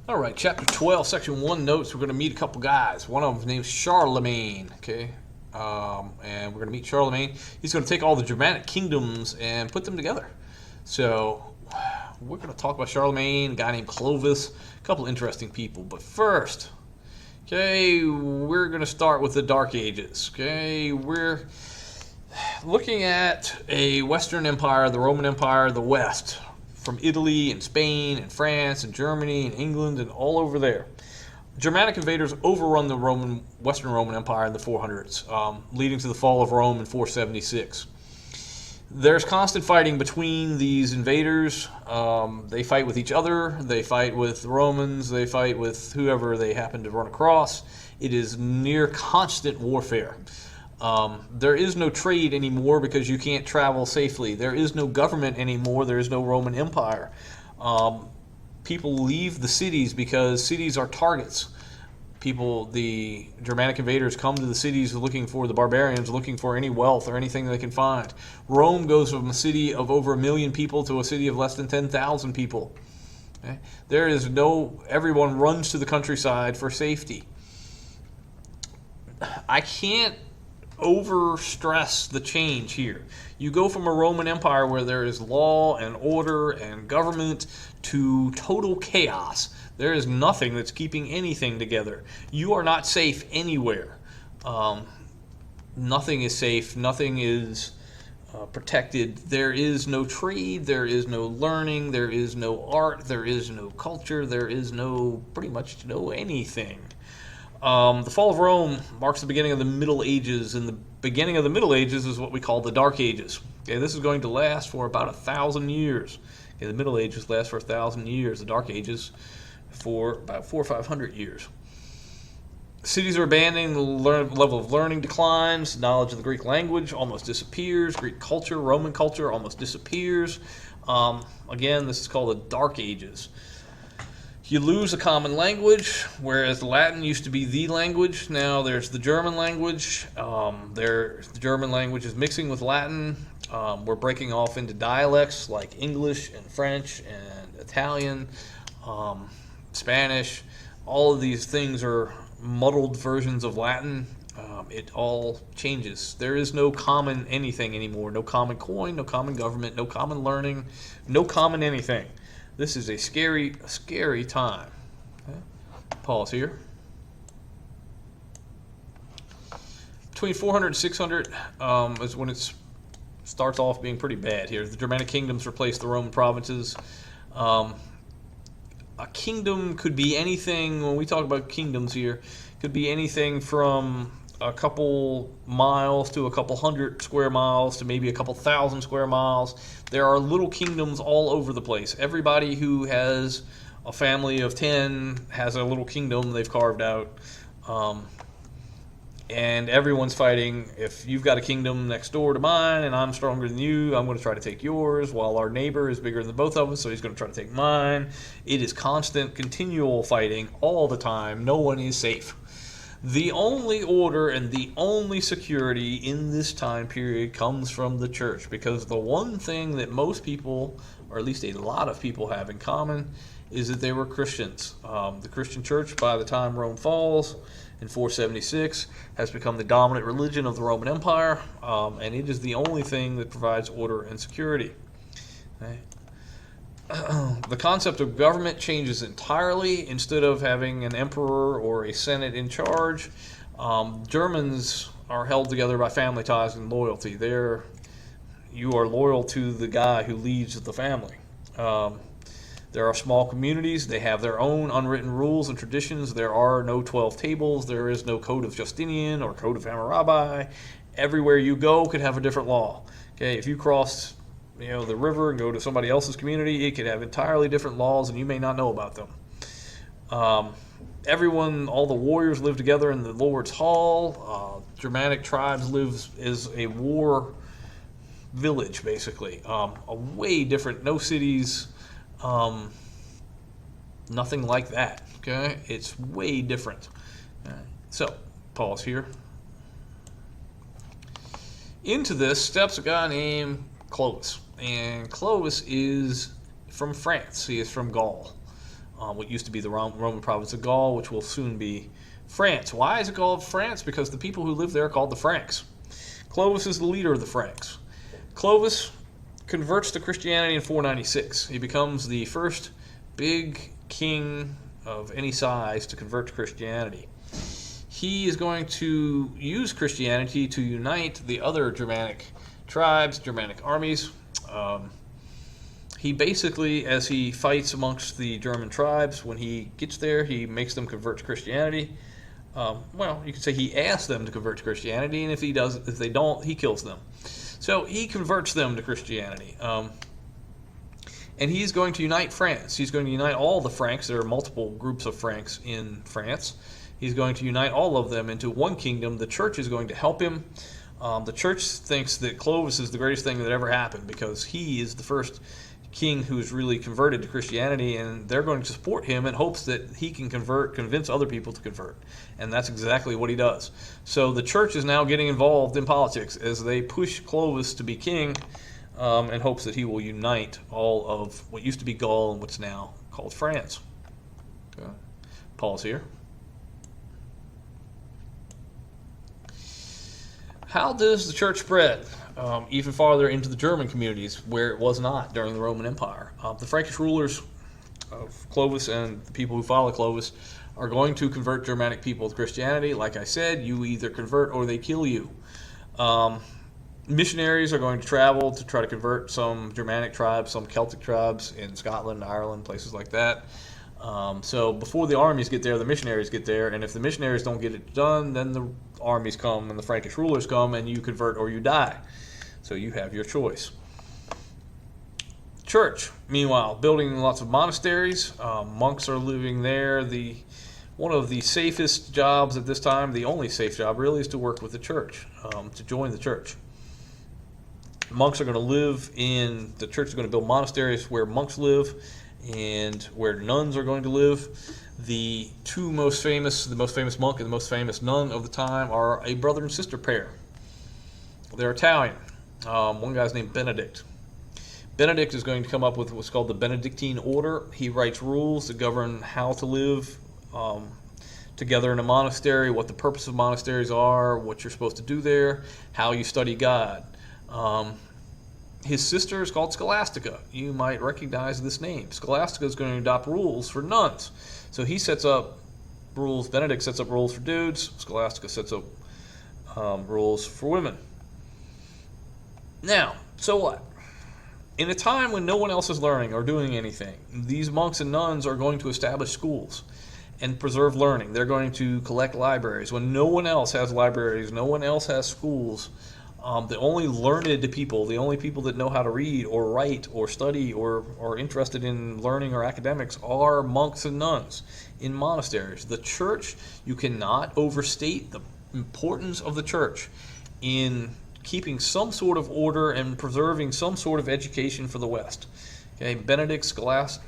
All right, chapter 12, section 1 notes. We're going to meet a couple guys. One of them is named Charlemagne, okay? And we're going to meet Charlemagne. He's going to take all the Germanic kingdoms and put them together. So we're going to talk about Charlemagne, a guy named Clovis, a couple interesting people. But first, okay, we're going to start with the Dark Ages, okay? We're looking at a Western Empire, the Roman Empire, the West, from Italy and Spain and France and Germany and England and all over there. Germanic invaders overrun the Western Roman Empire in the 400s, leading to the fall of Rome in 476. There's constant fighting between these invaders. They fight with each other. They fight with the Romans. They fight with whoever they happen to run across. It is near constant warfare. There is no trade anymore because you can't travel safely. There is no government anymore. There is no Roman Empire. People leave the cities because cities are targets. The Germanic invaders come to the cities looking for the barbarians, looking for any wealth or anything they can find. Rome goes from a city of over 1 million people to a city of less than 10,000 people. Okay? Everyone runs to the countryside for safety. I can't over-stress the change here. You go from a Roman Empire where there is law and order and government to total chaos. There is nothing that's keeping anything together. You are not safe anywhere. Nothing is safe. Nothing is protected. There is no trade. There is no learning. There is no art. There is no culture. There is pretty much no anything. The fall of Rome marks the beginning of the Middle Ages, and the beginning of the Middle Ages is what we call the Dark Ages. Okay, this is going to last for about 1,000 years. Okay, the Middle Ages last for 1,000 years. The Dark Ages for about 400 or 500 years. Cities are abandoned. The level of learning declines. Knowledge of the Greek language almost disappears. Greek culture, Roman culture almost disappears. Again, this is called the Dark Ages. You lose a common language, whereas Latin used to be the language. Now there's the German language. The German language is mixing with Latin. We're breaking off into dialects like English and French and Italian, Spanish. All of these things are muddled versions of Latin. It all changes. There is no common anything anymore. No common coin, no common government, no common learning, no common anything. This is a scary, scary time. Okay. Pause here. Between 400 and 600 is when it starts off being pretty bad here. The Germanic kingdoms replace the Roman provinces. A kingdom could be anything, when we talk about kingdoms here, could be anything from a couple miles to a couple hundred square miles to maybe a couple thousand square miles. There are little kingdoms all over the place. Everybody who has a family of 10 has a little kingdom they've carved out. And everyone's fighting. If you've got a kingdom next door to mine and I'm stronger than you, I'm going to try to take yours, while our neighbor is bigger than both of us, so he's going to try to take mine. It is constant, continual fighting all the time. No one is safe. The only order and the only security in this time period comes from the church, because the one thing that most people, or at least a lot of people, have in common is that they were Christians. The Christian church, by the time Rome falls in 476, has become the dominant religion of the Roman Empire, and it is the only thing that provides order and security. Okay. The concept of government changes entirely. Instead of having an emperor or a senate in charge, Germans are held together by family ties and loyalty. You are loyal to the guy who leads the family. There are small communities. They have their own unwritten rules and traditions. There are no 12 tables. There is no Code of Justinian or Code of Hammurabi. Everywhere you go could have a different law. Okay, if you cross the river and go to somebody else's community, it could have entirely different laws, and you may not know about them. All the warriors live together in the Lord's Hall. Germanic tribes live as a war village, basically. A way different, no cities, nothing like that. Okay, it's way different. So, pause here. Into this steps a guy named Clovis. And Clovis is from France. He is from Gaul. what used to be the Roman province of Gaul, which will soon be France. Why is it called France? Because the people who live there are called the Franks. Clovis is the leader of the Franks. Clovis converts to Christianity in 496. He becomes the first big king of any size to convert to Christianity. He is going to use Christianity to unite the other Germanic tribes, Germanic armies. He basically, as he fights amongst the German tribes, when he gets there, he makes them convert to Christianity. Well, you could say he asks them to convert to Christianity, and if they don't, he kills them. So he converts them to Christianity. And he's going to unite France. He's going to unite all the Franks. There are multiple groups of Franks in France. He's going to unite all of them into one kingdom. The church is going to help him. The church thinks that Clovis is the greatest thing that ever happened because he is the first king who's really converted to Christianity, and they're going to support him in hopes that he can convince other people to convert. And that's exactly what he does. So the church is now getting involved in politics as they push Clovis to be king in hopes that he will unite all of what used to be Gaul and what's now called France. Okay. Pause here. How does the church spread? Even farther into the German communities where it was not during the Roman Empire. The Frankish rulers of Clovis and the people who follow Clovis are going to convert Germanic people to Christianity. Like I said, you either convert or they kill you. Missionaries are going to travel to try to convert some Germanic tribes, some Celtic tribes in Scotland, Ireland, places like that. So before the armies get there, the missionaries get there, and if the missionaries don't get it done, then the armies come and the Frankish rulers come, and you convert or you die. So you have your choice. Church, meanwhile, building lots of monasteries. Monks are living there. One of the safest jobs at this time, the only safe job really, is to work with the church, to join the church. Monks are going to live in, the church is going to build monasteries where monks live and where nuns are going to live. The most famous monk and the most famous nun of the time are a brother and sister pair. They're Italian. One guy's named Benedict. Benedict is going to come up with what's called the Benedictine order. He writes rules to govern how to live together in a monastery, what the purpose of monasteries are, what you're supposed to do there, how you study God. His sister is called Scholastica. You might recognize this name. Scholastica is going to adopt rules for nuns. So he sets up rules. Benedict sets up rules for dudes. Scholastica sets up rules for women. Now, so what? In a time when no one else is learning or doing anything, these monks and nuns are going to establish schools and preserve learning. They're going to collect libraries. When no one else has libraries, no one else has schools, the only learned people, the only people that know how to read or write or study or are interested in learning or academics are monks and nuns in monasteries. The church, you cannot overstate the importance of the church in keeping some sort of order and preserving some sort of education for the West. Okay, Benedict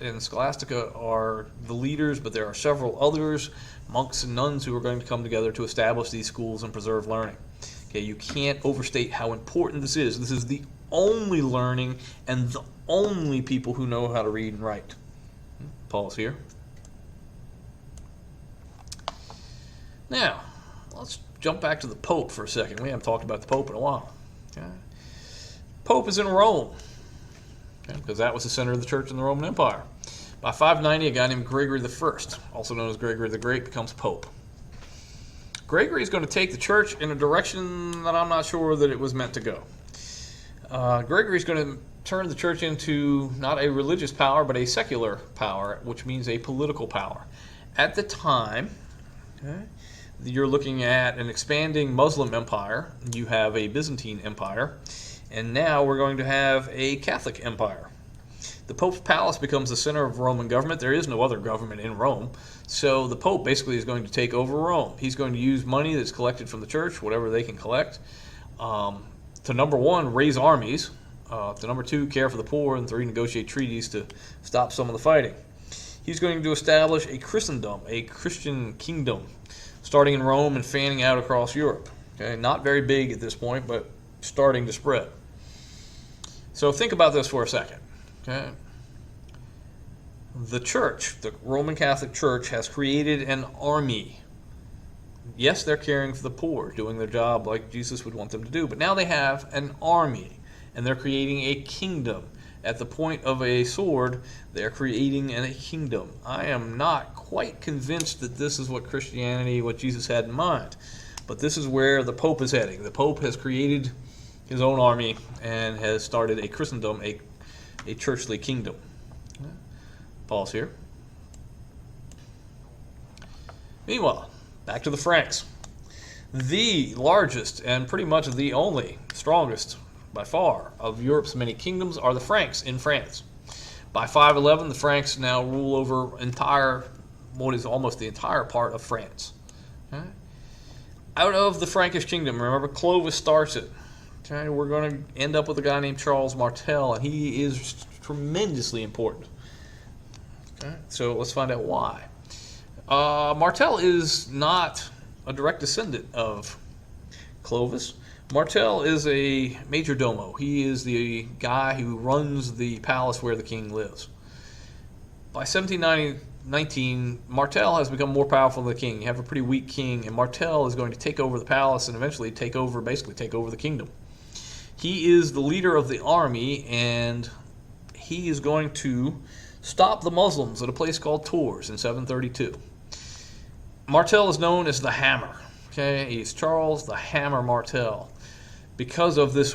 and Scholastica are the leaders, but there are several others, monks and nuns, who are going to come together to establish these schools and preserve learning. Okay, you can't overstate how important this is. This is the only learning and the only people who know how to read and write. Pause here. Now, let's jump back to the Pope for a second. We haven't talked about the Pope in a while. Okay. Pope is in Rome, okay, because that was the center of the church in the Roman Empire. By 590, a guy named Gregory I, also known as Gregory the Great, becomes Pope. Gregory is going to take the church in a direction that I'm not sure that it was meant to go. Gregory is going to turn the church into not a religious power, but a secular power, which means a political power. At the time, okay, you're looking at an expanding Muslim empire. You have a Byzantine empire, and now we're going to have a Catholic empire. The Pope's palace becomes the center of Roman government. There is no other government in Rome, so the Pope basically is going to take over Rome. He's going to use money that's collected from the church, whatever they can collect, to number one, raise armies, to number two, care for the poor, and three, negotiate treaties to stop some of the fighting. He's going to establish a Christendom, a Christian kingdom, starting in Rome and fanning out across Europe. Okay, not very big at this point, but starting to spread. So think about this for a second. Okay, the church, the Roman Catholic Church, has created an army. Yes, they're caring for the poor, doing their job like Jesus would want them to do, but now they have an army, and they're creating a kingdom. At the point of a sword, they're creating a kingdom. I am not quite convinced that this is what Christianity, what Jesus had in mind, but this is where the Pope is heading. The Pope has created his own army and has started a Christendom, a churchly kingdom. Pause here. Meanwhile, back to the Franks. The largest and pretty much the only, strongest by far, of Europe's many kingdoms are the Franks in France. By 511, the Franks now rule over what is almost the entire part of France. Okay? Out of the Frankish kingdom, remember Clovis starts it. Okay? We're going to end up with a guy named Charles Martel, and he is tremendously important. Okay? So let's find out why. Martel is not a direct descendant of Clovis. Martel is a major domo. He is the guy who runs the palace where the king lives. By 1719, Martel has become more powerful than the king. You have a pretty weak king, and Martel is going to take over the palace and eventually basically take over the kingdom. He is the leader of the army, and he is going to stop the Muslims at a place called Tours in 732. Martel is known as the Hammer. Okay, he's Charles the Hammer Martel, because of this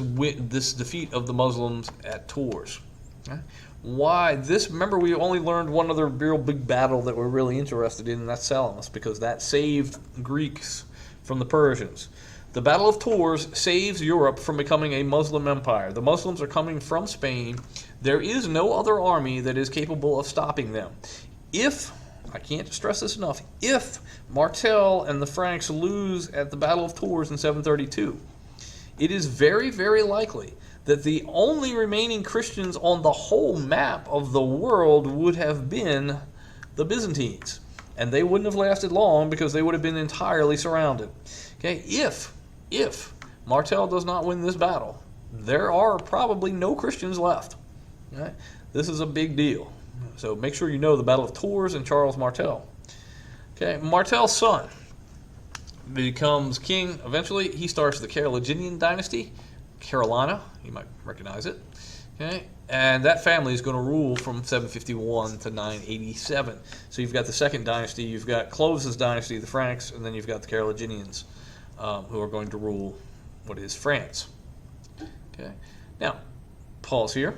defeat of the Muslims at Tours. Okay? Why this? Remember, we only learned one other real big battle that we're really interested in, and that's Salamis, because that saved Greeks from the Persians. The Battle of Tours saves Europe from becoming a Muslim empire. The Muslims are coming from Spain. There is no other army that is capable of stopping them. I can't stress this enough, if Martel and the Franks lose at the Battle of Tours in 732, it is very, very likely that the only remaining Christians on the whole map of the world would have been the Byzantines. And they wouldn't have lasted long because they would have been entirely surrounded. Okay, if Martel does not win this battle, there are probably no Christians left. Okay? This is a big deal. So make sure you know the Battle of Tours and Charles Martel. Okay, Martel's son becomes king eventually. He starts the Carolingian dynasty, Carolina, you might recognize it. Okay, and that family is going to rule from 751 to 987. So you've got the second dynasty, you've got Clovis' dynasty, the Franks, and then you've got the Carolingians, who are going to rule what is France. Okay, now pause here.